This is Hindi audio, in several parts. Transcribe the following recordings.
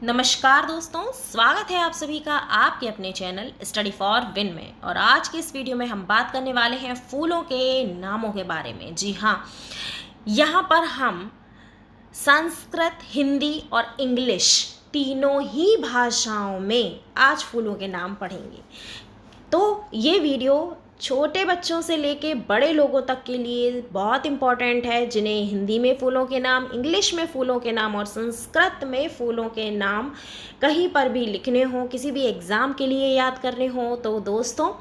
नमस्कार दोस्तों, स्वागत है आप सभी का आपके अपने चैनल स्टडी फॉर विन में। और आज के इस वीडियो में हम बात करने वाले हैं फूलों के नामों के बारे में। जी हाँ, यहाँ पर हम संस्कृत, हिंदी और इंग्लिश तीनों ही भाषाओं में आज फूलों के नाम पढ़ेंगे। तो ये वीडियो छोटे बच्चों से लेके बड़े लोगों तक के लिए बहुत इम्पॉर्टेंट है, जिन्हें हिंदी में फूलों के नाम, इंग्लिश में फूलों के नाम और संस्कृत में फूलों के नाम कहीं पर भी लिखने हो, किसी भी एग्ज़ाम के लिए याद करने हो। तो दोस्तों,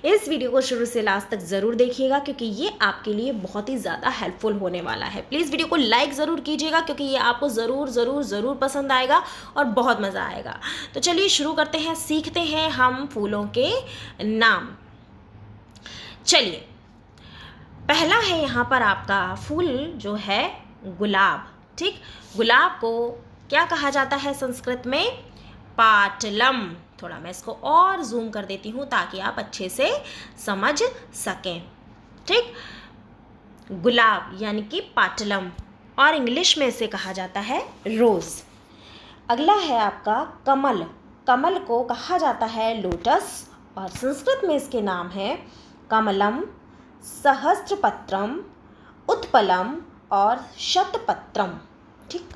इस वीडियो को शुरू से लास्ट तक ज़रूर देखिएगा, क्योंकि ये आपके लिए बहुत ही ज़्यादा हेल्पफुल होने वाला है। प्लीज़ वीडियो को लाइक ज़रूर कीजिएगा, क्योंकि ये आपको ज़रूर पसंद आएगा और बहुत मज़ा आएगा। तो चलिए शुरू करते हैं, सीखते हैं हम फूलों के नाम। चलिए, पहला है यहाँ पर आपका फूल जो है गुलाब। ठीक, गुलाब को क्या कहा जाता है संस्कृत में? पाटलम। थोड़ा मैं इसको और जूम कर देती हूँ ताकि आप अच्छे से समझ सकें। ठीक, गुलाब यानी कि पाटलम, और इंग्लिश में इसे कहा जाता है रोज़। अगला है आपका कमल। कमल को कहा जाता है लोटस, और संस्कृत में इसके नाम है कमलम, सहस्त्रपत्रम, उत्पलम और शतपत्रम। ठीक,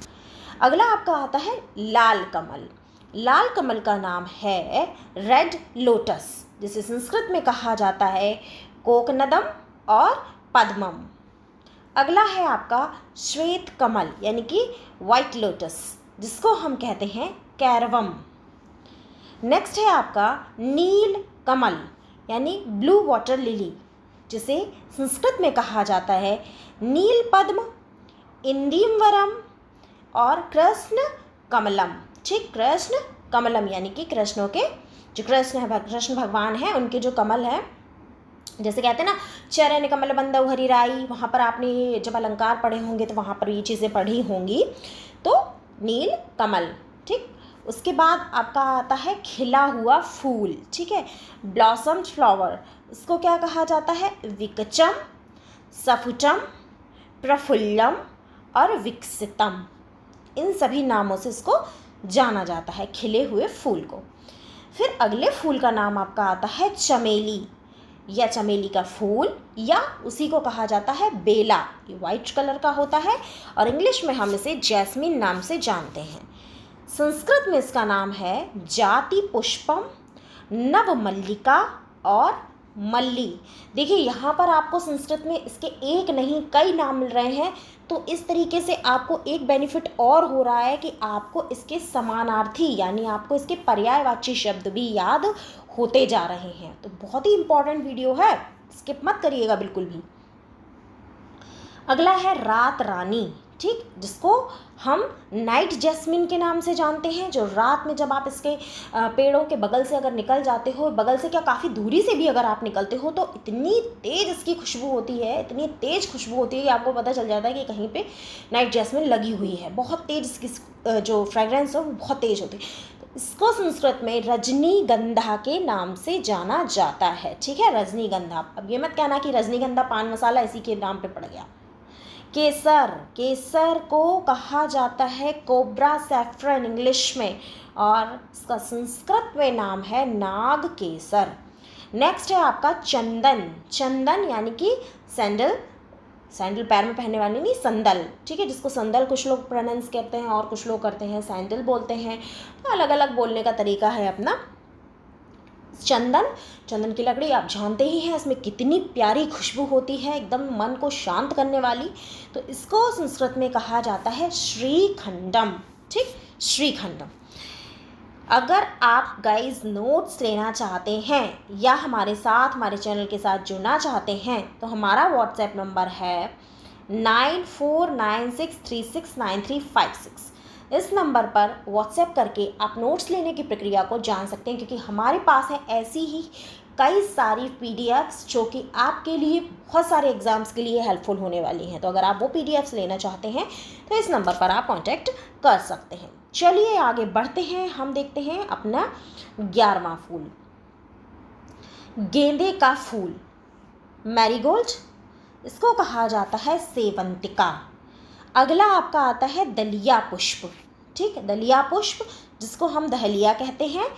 अगला आपका आता है लाल कमल। लाल कमल का नाम है रेड लोटस, जिसे संस्कृत में कहा जाता है कोकनदम और पद्मम। अगला है आपका श्वेत कमल यानी कि वाइट लोटस, जिसको हम कहते हैं कैरवम। नेक्स्ट है आपका नील कमल यानी ब्लू वाटर लिली, जिसे संस्कृत में कहा जाता है नील पद्म, इंदीवरम और कृष्ण कमलम। ठीक, कृष्ण कमलम यानी कि कृष्णों के जो कृष्ण भगवान हैं, उनके जो कमल हैं, जैसे कहते हैं ना चरण कमल बंदौ हरिराई, वहाँ पर आपने जब अलंकार पढ़े होंगे तो वहाँ पर ये चीज़ें पढ़ी होंगी। तो नील कमल। ठीक, उसके बाद आपका आता है खिला हुआ फूल। ठीक है, ब्लॉसम्ड फ्लावर, इसको क्या कहा जाता है? विकचम, सफुटम, प्रफुल्लम और विकसितम। इन सभी नामों से इसको जाना जाता है, खिले हुए फूल को। फिर अगले फूल का नाम आपका आता है चमेली, या चमेली का फूल, या उसी को कहा जाता है बेला। ये वाइट कलर का होता है और इंग्लिश में हम इसे जैस्मिन नाम से जानते हैं। संस्कृत में इसका नाम है जाति पुष्पम, नवमल्लिका और मल्ली। देखिए, यहाँ पर आपको संस्कृत में इसके एक नहीं कई नाम मिल रहे हैं। तो इस तरीके से आपको एक बेनिफिट और हो रहा है कि आपको इसके समानार्थी यानी आपको इसके पर्यायवाची शब्द भी याद होते जा रहे हैं। तो बहुत ही इंपॉर्टेंट वीडियो है, स्किप मत करिएगा बिल्कुल भी। अगला है रात रानी। ठीक, जिसको हम नाइट जैस्मिन के नाम से जानते हैं, जो रात में जब आप इसके पेड़ों के बगल से अगर निकल जाते हो, बगल से क्या काफ़ी दूरी से भी अगर आप निकलते हो, तो इतनी तेज़ इसकी खुशबू होती है, इतनी तेज़ खुशबू होती है कि आपको पता चल जाता है कि कहीं पे नाइट जैस्मिन लगी हुई है। बहुत तेज़ इसकी जो फ्रेगरेंस है वो बहुत तेज़ होती है। तो इसको संस्कृत में रजनीगंधा के नाम से जाना जाता है। ठीक है, रजनीगंधा। अब ये मत कहना कि रजनीगंधा पान मसाला इसी के नाम पर पड़ गया। केसर, केसर को कहा जाता है कोब्रा सैफरन इंग्लिश में, और इसका संस्कृत में नाम है नाग केसर। नेक्स्ट है आपका चंदन। चंदन यानी कि सैंडल, सैंडल पैर में पहनने वाली नहीं, संदल। ठीक है, जिसको संदल कुछ लोग प्रोनाउंस करते हैं और कुछ लोग करते हैं सैंडल बोलते हैं। तो अलग अलग बोलने का तरीका है अपना। चंदन, चंदन की लकड़ी आप जानते ही हैं, इसमें कितनी प्यारी खुशबू होती है, एकदम मन को शांत करने वाली। तो इसको संस्कृत में कहा जाता है श्रीखंडम। ठीक, श्रीखंडम। अगर आप गाइज नोट्स लेना चाहते हैं या हमारे साथ हमारे चैनल के साथ जुड़ना चाहते हैं, तो हमारा व्हाट्सएप नंबर है 9496369356। इस नंबर पर व्हाट्सएप करके आप नोट्स लेने की प्रक्रिया को जान सकते हैं, क्योंकि हमारे पास है ऐसी ही कई सारी पीडीएफ्स जो कि आपके लिए बहुत सारे एग्ज़ाम्स के लिए हेल्पफुल होने वाली हैं। तो अगर आप वो पीडीएफ्स लेना चाहते हैं तो इस नंबर पर आप कांटेक्ट कर सकते हैं। चलिए आगे बढ़ते हैं, हम देखते हैं अपना 11वां फूल, गेंदे का फूल, मैरीगोल्ड। इसको कहा जाता है सेवंतिका। अगला आपका आता है दलिया पुष्प। ठीक। दलिया पुष्प जिसको हम दहलिया कहते हैं,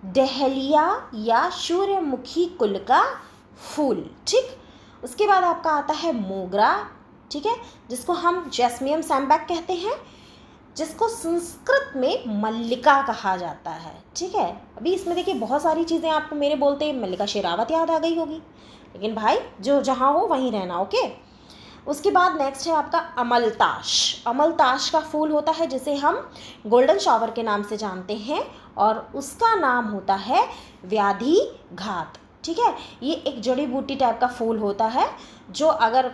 डहलिया या सूर्यमुखी कुल का फूल, ठीक। उसके बाद आपका आता है मोगरा, ठीक है, जिसको हम जैस्मियम सैम्बैक कहते हैं, जिसको संस्कृत में मल्लिका कहा जाता है, ठीक है। अभी इसमें देखिए बहुत सारी चीज़ें आपको मेरे बोलते मल्लिका शेरावत याद आ गई होगी, लेकिन भाई जो जहाँ हो वहीं रहना, ओके। उसके बाद नेक्स्ट है आपका अमलताश। अमलताश का फूल होता है जिसे हम गोल्डन शावर के नाम से जानते हैं, और उसका नाम होता है व्याधि घात, ठीक है। ये एक जड़ी बूटी टाइप का फूल होता है, जो अगर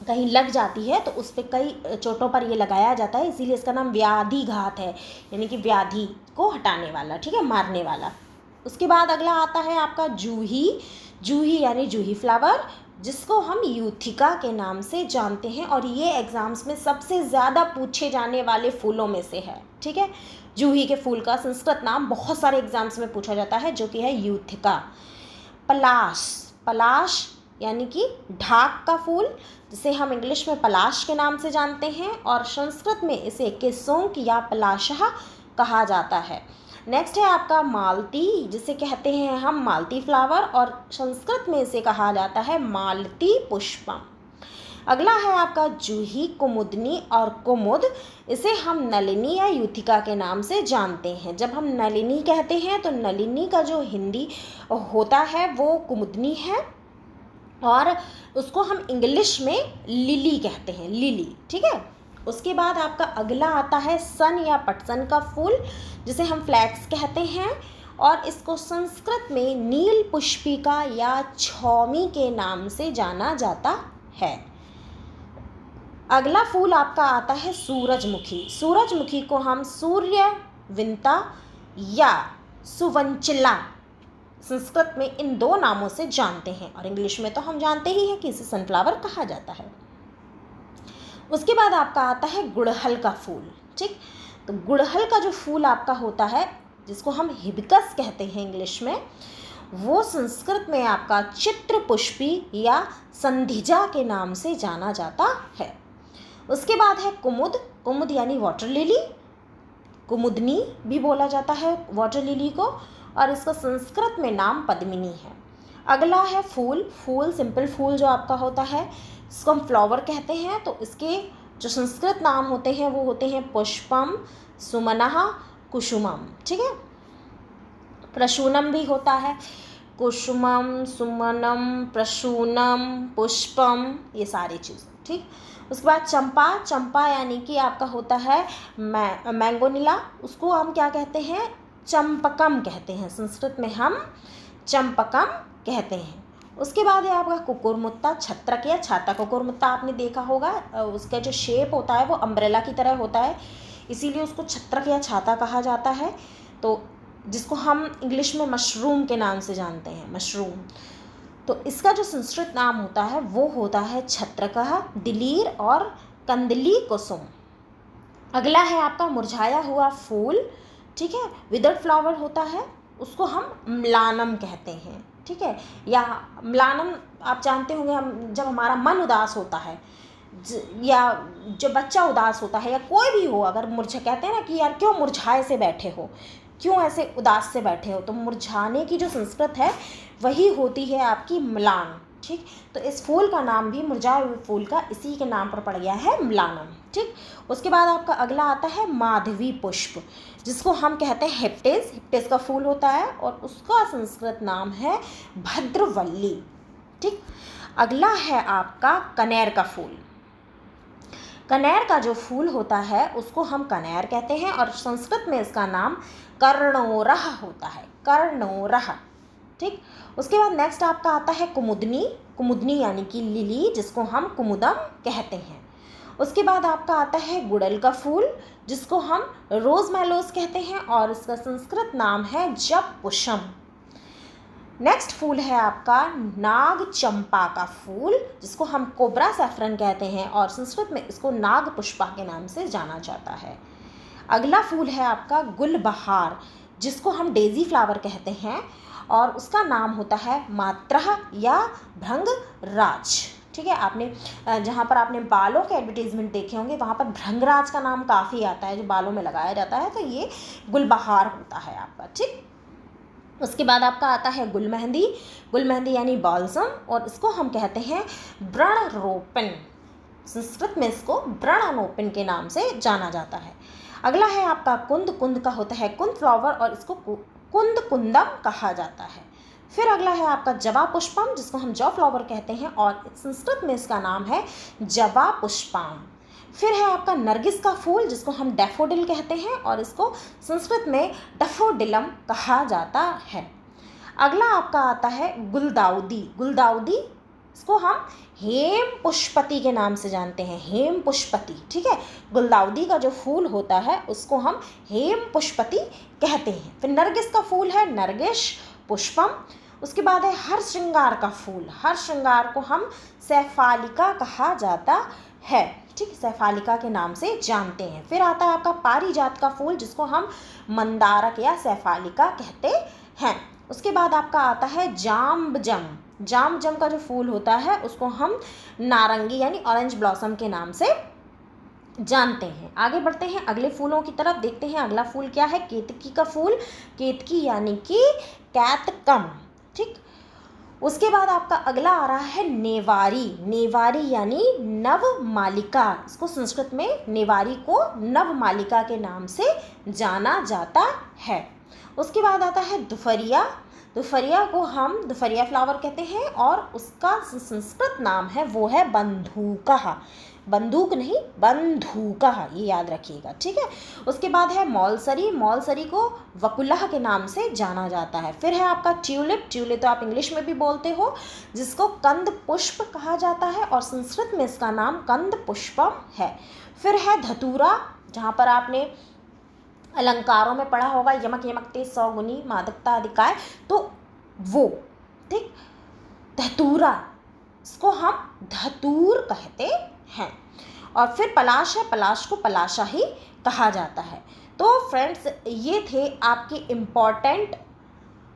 कहीं लग जाती है तो उस पर कई चोटों पर ये लगाया जाता है, इसीलिए इसका नाम व्याधि घात है, यानी कि व्याधि को हटाने वाला, ठीक है, मारने वाला। उसके बाद अगला आता है आपका जूही। जूही यानी जूही फ्लावर, जिसको हम यूथिका के नाम से जानते हैं, और ये एग्ज़ाम्स में सबसे ज़्यादा पूछे जाने वाले फूलों में से है, ठीक है। जूही के फूल का संस्कृत नाम बहुत सारे एग्ज़ाम्स में पूछा जाता है, जो कि है यूथिका। पलाश। पलाश यानी कि ढाक का फूल, जिसे हम इंग्लिश में पलाश के नाम से जानते हैं, और संस्कृत में इसे किसोंक या पलाशः कहा जाता है। नेक्स्ट है आपका मालती, जिसे कहते हैं हम मालती फ्लावर, और संस्कृत में इसे कहा जाता है मालती पुष्पम। अगला है आपका जूही कुमुदनी और कुमुद, इसे हम नलिनी या यूथिका के नाम से जानते हैं। जब हम नलिनी कहते हैं तो नलिनी का जो हिंदी होता है वो कुमुदनी है, और उसको हम इंग्लिश में लिली कहते हैं, लिली, ठीक है। उसके बाद आपका अगला आता है सन या पटसन का फूल, जिसे हम फ्लैक्स कहते हैं, और इसको संस्कृत में नील पुष्पिका या छौमी के नाम से जाना जाता है। अगला फूल आपका आता है सूरजमुखी। सूरजमुखी को हम सूर्यविंता या सुवंचिला संस्कृत में इन दो नामों से जानते हैं, और इंग्लिश में तो हम जानते ही हैं कि इसे सनफ्लावर कहा जाता है। उसके बाद आपका आता है गुड़हल का फूल, ठीक। तो गुड़हल का जो फूल आपका होता है, जिसको हम हिबिस्कस कहते हैं इंग्लिश में, वो संस्कृत में आपका चित्रपुष्पी या संधिजा के नाम से जाना जाता है। उसके बाद है कुमुद। कुमुद यानी वाटर लिली, कुमुदनी भी बोला जाता है वाटर लिली को, और इसका संस्कृत में नाम पद्मिनी है। अगला है फूल। फूल सिंपल फूल जो आपका होता है, इसको हम फ्लावर कहते हैं, तो इसके जो संस्कृत नाम होते हैं वो होते हैं पुष्पम, सुमनः, कुसुमम, ठीक है। प्रसूनम भी होता है, कुसुमम, सुमनम, प्रसूनम, पुष्पम, ये सारी चीज़ें, ठीक। उसके बाद चंपा। चंपा यानी कि आपका होता है मैंगोनिला, उसको हम क्या कहते हैं, चंपकम कहते हैं, संस्कृत में हम चंपकम कहते हैं। उसके बाद है आपका कुकुरमुत्ता, छत्रक या छाता। कुकुरमुत्ता आपने देखा होगा, उसका जो शेप होता है वो अम्ब्रेला की तरह होता है, इसीलिए उसको छत्रक या छाता कहा जाता है, तो जिसको हम इंग्लिश में मशरूम के नाम से जानते हैं, मशरूम। तो इसका जो संस्कृत नाम होता है वो होता है छत्रकः, दिलीर और कंदली कुसुम। अगला है आपका मुरझाया हुआ फूल, ठीक है, विदर्ड फ्लावर होता है, उसको हम म्लानम कहते हैं, ठीक है। या म्लानम आप जानते होंगे, हम जब हमारा मन उदास होता है, या जब बच्चा उदास होता है, या कोई भी हो, अगर मुरझा कहते हैं ना कि यार क्यों मुरझाए से बैठे हो, क्यों ऐसे उदास से बैठे हो, तो मुरझाने की जो संस्कृत है वही होती है आपकी म्लान, ठीक। तो इस फूल का नाम भी, मुरझाए हुए फूल का, इसी के नाम पर पड़ गया है म्लानम, ठीक। उसके बाद आपका अगला आता है माधवी पुष्प, जिसको हम कहते हैं हिप्टेस। हिप्टेस का फूल होता है और उसका संस्कृत नाम है भद्रवल्ली, ठीक। अगला है आपका कनेर का फूल। कनेर का जो फूल होता है उसको हम कनेर कहते हैं, और संस्कृत में इसका नाम कर्णोरह होता है, कर्णोरह, ठीक। उसके बाद नेक्स्ट आपका आता है कुमुदनी। कुमुदनी यानी कि लिली, जिसको हम कुमुदम कहते हैं। उसके बाद आपका आता है गुड़हल का फूल, जिसको हम रोज मैलोस कहते हैं, और इसका संस्कृत नाम है जपपुषम। नेक्स्ट फूल है आपका नाग चंपा का फूल, जिसको हम कोबरा सैफरन कहते हैं, और संस्कृत में इसको नाग पुष्पा के नाम से जाना जाता है। अगला फूल है आपका गुलबहार, जिसको हम डेजी फ्लावर कहते हैं, और उसका नाम होता है मात्रह या भृंगराज, ठीक। ठीक है। आपने जहाँ पर आपने बालों के एडवर्टीजमेंट देखे होंगे वहाँ पर भृंगराज का नाम काफ़ी आता है जो बालों में लगाया जाता है, तो ये गुलबहार होता है आपका, ठीक। उसके बाद आपका आता है गुलमेहंदी। गुलमेहंदी यानी बाल्सम, और इसको हम कहते हैं व्रणरोपण। संस्कृत में इसको व्रणरोपण के नाम से जाना जाता है। अगला है आपका कुंद। कुंद का होता है कुंद फ्लावर और इसको कुंद कुंदम कहा जाता है। फिर अगला है आपका जवा पुष्पम, जिसको हम जॉ फ्लावर कहते हैं और संस्कृत में इसका नाम है जवा पुष्पम। फिर है आपका नरगिस का फूल, जिसको हम डैफोडिल कहते हैं और इसको संस्कृत में डैफोडिलम कहा जाता है। अगला आपका आता है गुलदाउदी। गुलदाउदी इसको हम हेम पुष्पति के नाम से जानते हैं, हेम पुष्पति, ठीक है। गुलदाउदी का जो फूल होता है उसको हम हेम पुष्पति कहते हैं। फिर नरगिस का फूल है नरगिस पुष्पम। उसके बाद है हर श्रृंगार का फूल। हर श्रृंगार को हम सैफालिका कहा जाता है, ठीक, सैफालिका के नाम से जानते हैं। फिर आता है आपका पारिजात का फूल, जिसको हम मंदारक या सैफालिका कहते हैं। उसके बाद आपका आता है जाम्बजम। जाम्बजम का जो फूल होता है उसको हम नारंगी यानी ऑरेंज ब्लॉसम के नाम से जानते हैं। आगे बढ़ते हैं अगले फूलों की तरफ, देखते हैं अगला फूल क्या है। केतकी का फूल। केतकी यानी कि कैतकम, ठीक। उसके बाद आपका अगला आ रहा है नेवारी। नेवारी यानी नवमालिका। इसको संस्कृत में नेवारी को नवमालिका के नाम से जाना जाता है। उसके बाद आता है दुफरिया। दुफरिया को हम दुफरिया फ्लावर कहते हैं और उसका संस्कृत नाम है वो है बंधुका। बंदूक नहीं, बंधुका, ये याद रखिएगा, ठीक है। उसके बाद है मौलसरी। मौलसरी को वकुलह के नाम से जाना जाता है। फिर है आपका ट्यूलिप। ट्यूलिप तो आप इंग्लिश में भी बोलते हो, जिसको कंद पुष्प कहा जाता है और संस्कृत में इसका नाम कंद पुष्पम है। फिर है धतूरा, जहाँ पर आपने अलंकारों में पढ़ा होगा यमक यमकते सौगुनी मादकता अधिकाय, तो वो, ठीक। धतूरा, इसको हम धतूर कहते हैं। और फिर पलाश है। पलाश को पलाशा ही कहा जाता है। तो फ्रेंड्स, ये थे आपके इम्पॉर्टेंट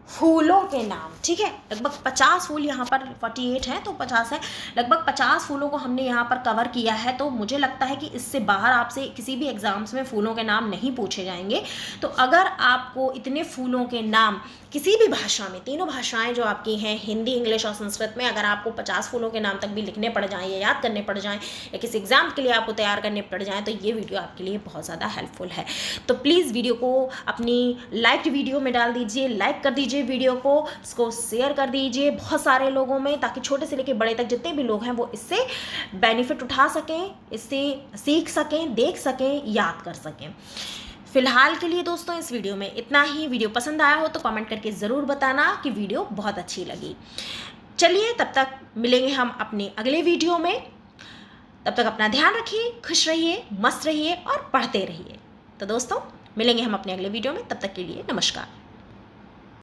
फूलों के नाम, ठीक है। लगभग 50 फूल यहाँ पर 48 हैं तो 50 है, लगभग 50 फूलों को हमने यहाँ पर कवर किया है। तो मुझे लगता है कि इससे बाहर आपसे किसी भी एग्ज़ाम्स में फूलों के नाम नहीं पूछे जाएंगे। तो अगर आपको इतने फूलों के नाम किसी भी भाषा में, तीनों भाषाएं जो आपकी हैं हिंदी, इंग्लिश और संस्कृत में, अगर आपको 50 फूलों के नाम तक भी लिखने पड़ जाएँ या याद करने पड़ जाएँ या किसी एग्ज़ाम के लिए आपको तैयार करने पड़ जाएँ, तो ये वीडियो आपके लिए बहुत ज़्यादा हेल्पफुल है। तो प्लीज़ वीडियो को अपनी लाइक्ड वीडियो में डाल दीजिए, लाइक कर दीजिए वीडियो को, इसको शेयर कर दीजिए बहुत सारे लोगों में, ताकि छोटे से लेकर बड़े तक जितने भी लोग हैं वो इससे बेनिफिट उठा सकें, इससे सीख सकें, देख सकें, याद कर सकें। फिलहाल के लिए दोस्तों इस वीडियो में इतना ही। वीडियो पसंद आया हो तो कमेंट करके ज़रूर बताना कि वीडियो बहुत अच्छी लगी। चलिए, तब तक मिलेंगे हम अपने अगले वीडियो में। तब तक अपना ध्यान रखिए, खुश रहिए, मस्त रहिए और पढ़ते रहिए। तो दोस्तों, मिलेंगे हम अपने अगले वीडियो में। तब तक के लिए नमस्कार।